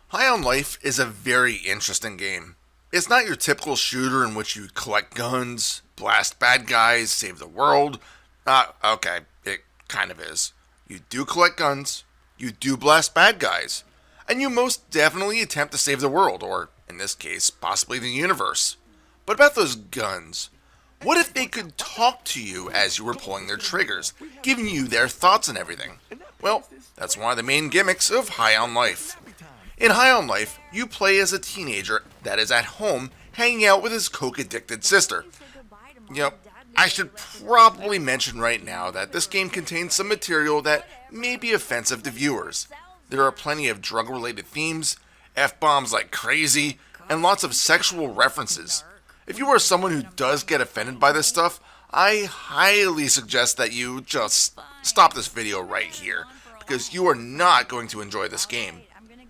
High on Life is a very interesting game. It's not your typical shooter in which you collect guns, blast bad guys, save the world. Okay, it kind of is. You do collect guns, you do blast bad guys, and you most definitely attempt to save the world, or in this case, possibly the universe. But about those guns, what if they could talk to you as you were pulling their triggers, giving you their thoughts and everything? Well, that's one of the main gimmicks of High on Life. In High on Life, you play as a teenager that is at home hanging out with his coke-addicted sister. I should probably mention right now that this game contains some material that may be offensive to viewers. There are plenty of drug-related themes, F-bombs like crazy, and lots of sexual references. If you are someone who does get offended by this stuff, I highly suggest that you just stop this video right here, because you are not going to enjoy this game.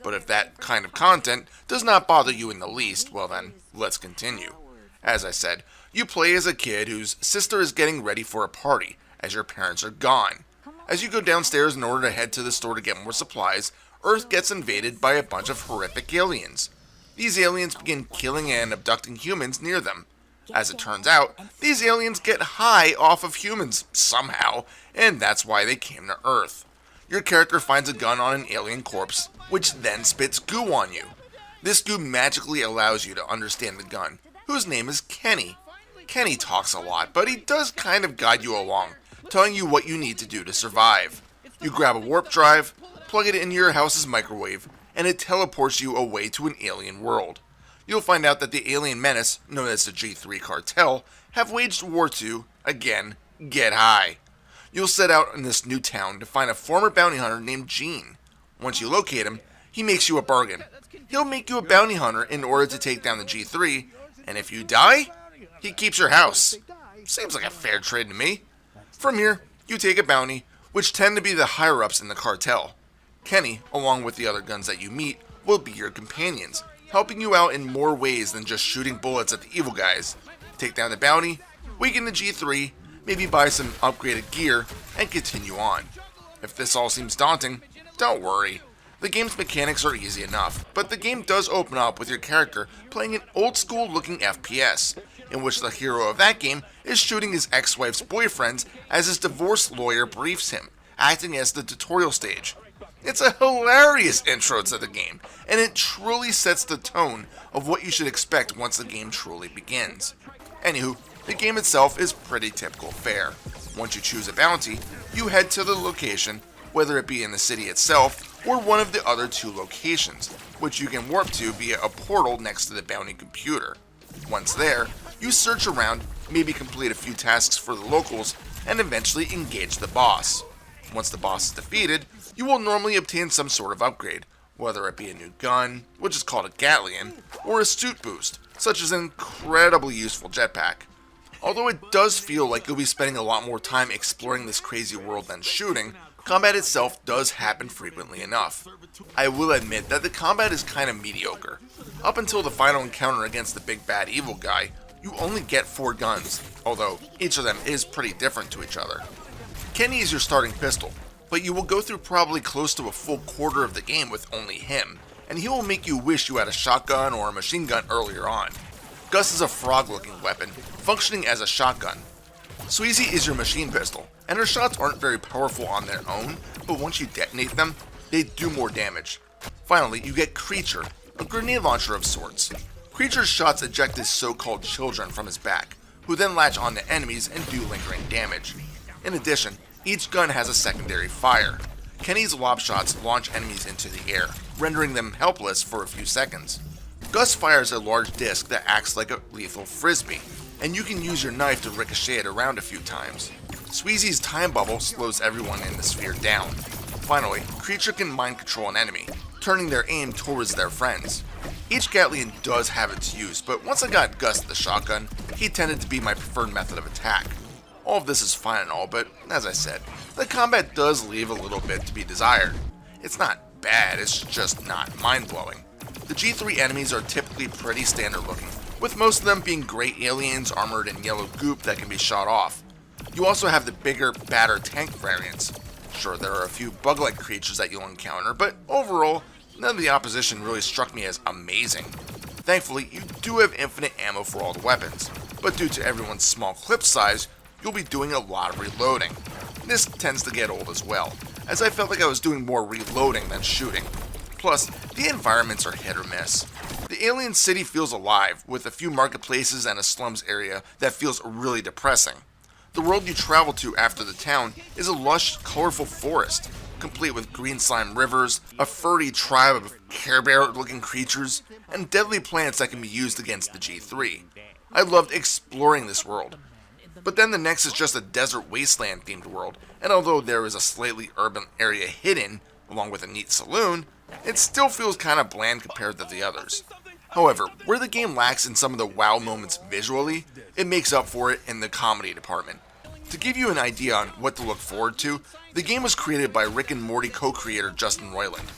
But if that kind of content does not bother you in the least, well then, let's continue. As I said, you play as a kid whose sister is getting ready for a party, as your parents are gone. As you go downstairs in order to head to the store to get more supplies, Earth gets invaded by a bunch of horrific aliens. These aliens begin killing and abducting humans near them. As it turns out, these aliens get high off of humans somehow, and that's why they came to Earth. Your character finds a gun on an alien corpse, which then spits goo on you. This goo magically allows you to understand the gun, whose name is Kenny. Kenny talks a lot, but he does kind of guide you along, telling you what you need to do to survive. You grab a warp drive, plug it into your house's microwave, and it teleports you away to an alien world. You'll find out that the alien menace, known as the G3 cartel, have waged war to, again, get high. You'll set out in this new town to find a former bounty hunter named Gene. Once you locate him, he makes you a bargain. He'll make you a bounty hunter in order to take down the G3, and if you die, he keeps your house. Seems like a fair trade to me. From here, you take a bounty, which tend to be the higher-ups in the cartel. Kenny, along with the other guns that you meet, will be your companions, helping you out in more ways than just shooting bullets at the evil guys. Take down the bounty, weaken the G3, maybe buy some upgraded gear, and continue on. If this all seems daunting, don't worry. The game's mechanics are easy enough, but the game does open up with your character playing an old-school looking FPS, in which the hero of that game is shooting his ex-wife's boyfriends as his divorce lawyer briefs him, acting as the tutorial stage. It's a hilarious intro to the game, and it truly sets the tone of what you should expect once the game truly begins. Anywho, the game itself is pretty typical fare. Once you choose a bounty, you head to the location, whether it be in the city itself or one of the other two locations, which you can warp to via a portal next to the bounty computer. Once there, you search around, maybe complete a few tasks for the locals, and eventually engage the boss. Once the boss is defeated, you will normally obtain some sort of upgrade, whether it be a new gun, which is called a Gatlian, or a suit boost, such as an incredibly useful jetpack. Although it does feel like you'll be spending a lot more time exploring this crazy world than shooting, combat itself does happen frequently enough. I will admit that the combat is kind of mediocre. Up until the final encounter against the big bad evil guy, you only get 4 guns, although each of them is pretty different to each other. Kenny is your starting pistol, but you will go through probably close to a full quarter of the game with only him, and he will make you wish you had a shotgun or a machine gun earlier on. Gus is a frog-looking weapon, functioning as a shotgun. Sweezy is your machine pistol, and her shots aren't very powerful on their own, but once you detonate them, they do more damage. Finally, you get Creature, a grenade launcher of sorts. Creature's shots eject his so-called children from his back, who then latch onto enemies and do lingering damage. In addition, each gun has a secondary fire. Kenny's lob shots launch enemies into the air, rendering them helpless for a few seconds. Gus fires a large disc that acts like a lethal frisbee, and you can use your knife to ricochet it around a few times. Sweezy's time bubble slows everyone in the sphere down. Finally, Creature can mind control an enemy, turning their aim towards their friends. Each Gatlian does have its use, but once I got Gus the shotgun, he tended to be my preferred method of attack. All of this is fine and all, but as I said, the combat does leave a little bit to be desired. It's not bad, it's just not mind-blowing. The G3 enemies are typically pretty standard looking, with most of them being gray aliens armored in yellow goop that can be shot off. You also have the bigger, badder tank variants. Sure, there are a few bug-like creatures that you'll encounter, but overall, none of the opposition really struck me as amazing. Thankfully, you do have infinite ammo for all the weapons, but due to everyone's small clip size, you'll be doing a lot of reloading. This tends to get old as well, as I felt like I was doing more reloading than shooting. Plus, the environments are hit or miss. The alien city feels alive, with a few marketplaces and a slums area that feels really depressing. The world you travel to after the town is a lush, colorful forest, complete with green slime rivers, a furry tribe of Care Bear-looking creatures, and deadly plants that can be used against the G3. I loved exploring this world. But then the next is just a desert wasteland themed world, and although there is a slightly urban area hidden, along with a neat saloon, it still feels kind of bland compared to the others. However, where the game lacks in some of the wow moments visually, it makes up for it in the comedy department. To give you an idea on what to look forward to, the game was created by Rick and Morty co-creator Justin Roiland.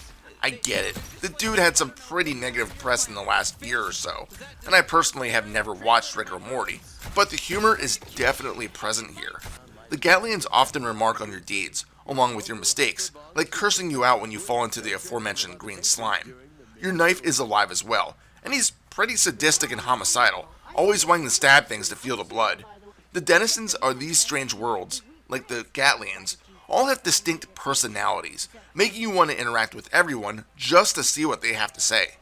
I get it, the dude had some pretty negative press in the last year or so, and I personally have never watched Rick or Morty, but the humor is definitely present here. The Gatlians often remark on your deeds, along with your mistakes, like cursing you out when you fall into the aforementioned green slime. Your knife is alive as well, and he's pretty sadistic and homicidal, always wanting to stab things to feel the blood. The denizens of these strange worlds, like the Gatlians, all have distinct personalities, making you want to interact with everyone just to see what they have to say.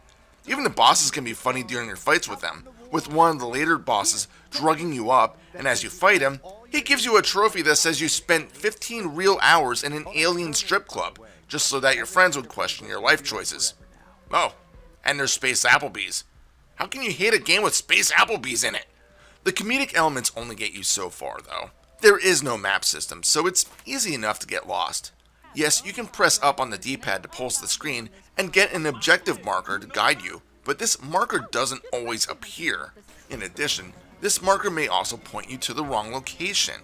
Even the bosses can be funny during your fights with them, with one of the later bosses drugging you up, and as you fight him, he gives you a trophy that says you spent 15 real hours in an alien strip club, just so that your friends would question your life choices. Oh, and there's Space Applebee's. How can you hate a game with Space Applebee's in it? The comedic elements only get you so far, though. There is no map system, so it's easy enough to get lost. Yes, you can press up on the D-pad to pulse the screen and get an objective marker to guide you, but this marker doesn't always appear. In addition, this marker may also point you to the wrong location.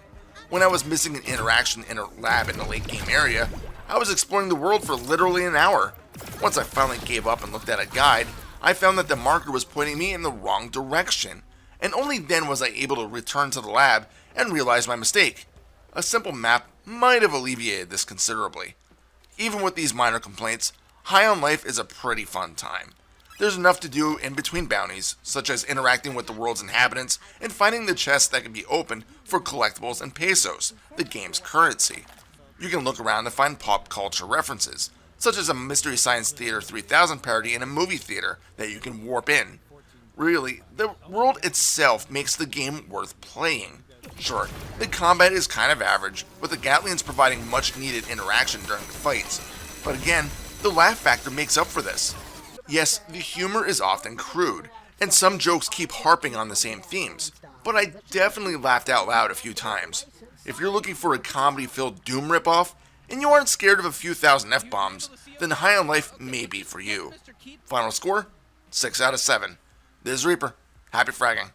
When I was missing an interaction in a lab in the late game area, I was exploring the world for literally an hour. Once I finally gave up and looked at a guide, I found that the marker was pointing me in the wrong direction, and only then was I able to return to the lab and realize my mistake. A simple map might have alleviated this considerably. Even with these minor complaints, High on Life is a pretty fun time. There's enough to do in between bounties, such as interacting with the world's inhabitants and finding the chests that can be opened for collectibles and pesos, the game's currency. You can look around and find pop culture references, such as a Mystery Science Theater 3000 parody in a movie theater that you can warp in. Really, the world itself makes the game worth playing. Sure, the combat is kind of average, with the Gatlians providing much needed interaction during the fights, but again, the laugh factor makes up for this. Yes, the humor is often crude, and some jokes keep harping on the same themes, but I definitely laughed out loud a few times. If you're looking for a comedy-filled Doom ripoff, and you aren't scared of a few thousand F-bombs, then High on Life may be for you. Final score? 6 out of 7. This is Reaper. Happy fragging.